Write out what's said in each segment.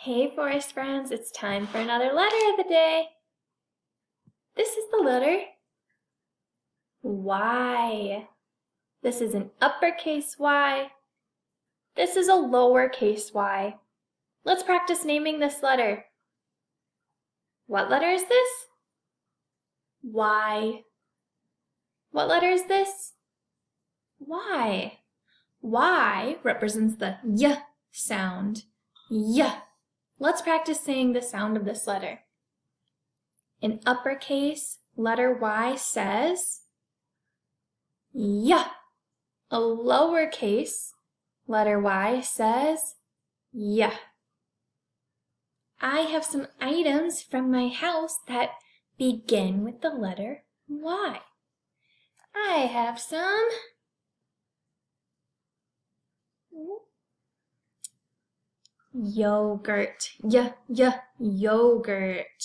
Hey Forest friends, it's time for another letter of the day. This is the letter Y. This is an uppercase Y. This is a lowercase y. Let's practice naming this letter. What letter is this? Y. What letter is this? Y. Y represents the Y sound. Y. Let's practice saying the sound of this letter. An uppercase letter Y says Y. A lowercase letter Y says Y. I have some items from my house that begin with the letter Y. I have some yogurt. Yogurt.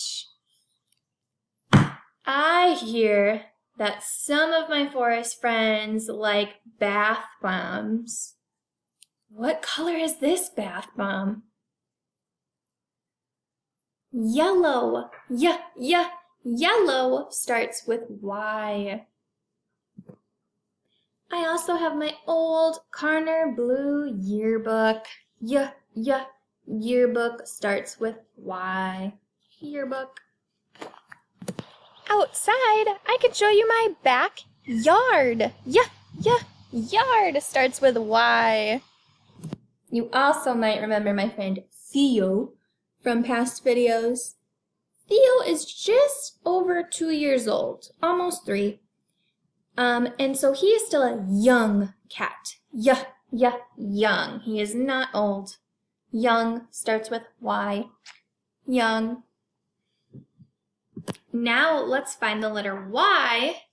I hear that some of my forest friends like bath bombs. What color is this bath bomb? Yellow. Yellow starts with Y. I also have my old Carner Blue yearbook. Yearbook starts with Y. Yearbook. Outside, I could show you my backyard. Yard starts with Y. You also might remember my friend Theo from past videos. Theo is just over 2 years old, almost 3. And so he is still a young cat. Young. He is not old. Young starts with Y. Young. Now let's find the letter Y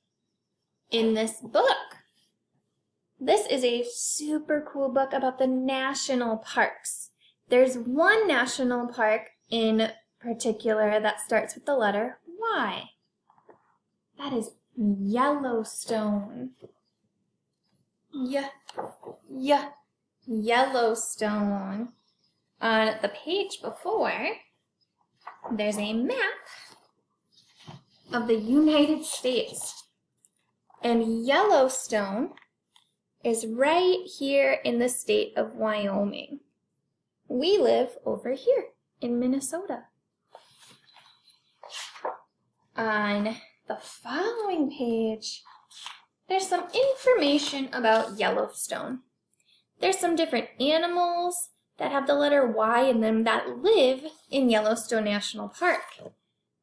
in this book. This is a super cool book about the national parks. There's one national park in particular that starts with the letter Y. That is Yellowstone. Yellowstone. On the page before, there's a map of the United States. And Yellowstone is right here in the state of Wyoming. We live over here in Minnesota. On the following page, there's some information about Yellowstone. There's some different animals that have the letter Y in them that live in Yellowstone National Park.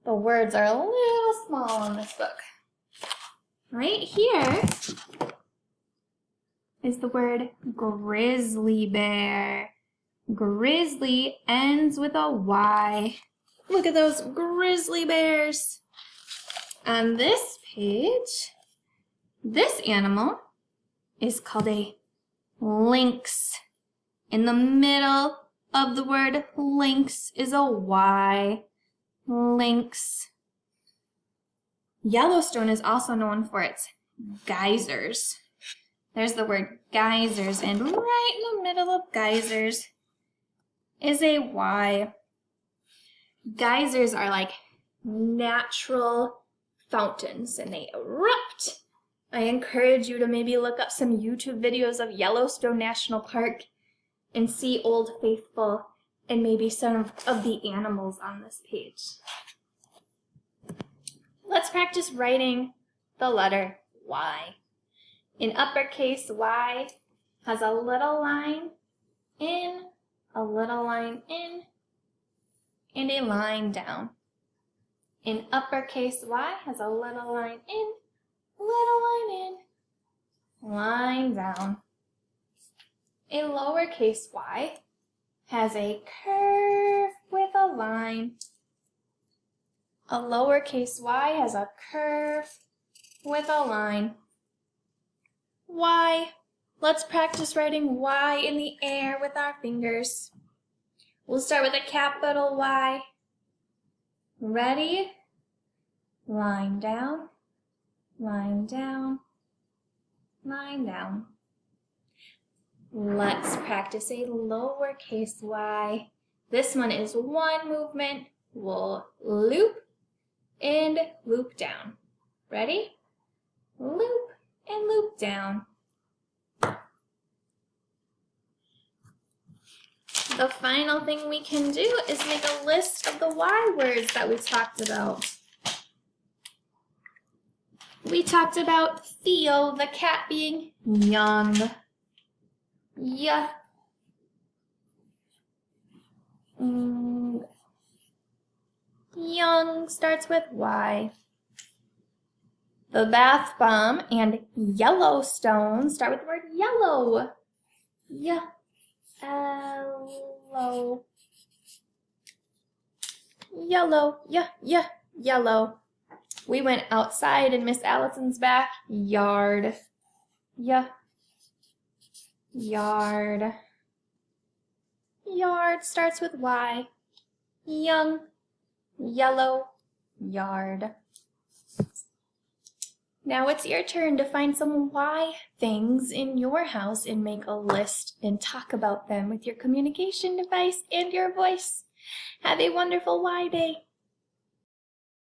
The words are a little small in this book. Right here is the word grizzly bear. Grizzly ends with a Y. Look at those grizzly bears. On this page, this animal is called a lynx. In the middle of the word lynx is a Y. Lynx. Yellowstone is also known for its geysers. There's the word geysers, and right in the middle of geysers is a Y. Geysers are like natural fountains, and they erupt. I encourage you to maybe look up some YouTube videos of Yellowstone National Park and see Old Faithful and maybe some of the animals on this page. Let's practice writing the letter Y. In uppercase, Y has a little line in, a little line in, and a line down. In uppercase, Y has a little line in, little line in, line down. A lowercase y has a curve with a line. A lowercase y has a curve with a line. Y. Let's practice writing Y in the air with our fingers. We'll start with a capital Y. Ready? Line down, line down, line down. Let's practice a lowercase y. This one is one movement. We'll loop and loop down. Ready? Loop and loop down. The final thing we can do is make a list of the Y words that we talked about. We talked about Theo, the cat, being young. Yeah. Young starts with Y. The bath bomb and Yellowstone start with the word yellow. Yeah. Yellow. Yellow. Yeah, yeah, yellow. We went outside in Miss Allison's backyard. Yeah. Yard. Yard starts with Y. Young. Yellow. Yard. Now it's your turn to find some Y things in your house and make a list and talk about them with your communication device and your voice. Have a wonderful Y day.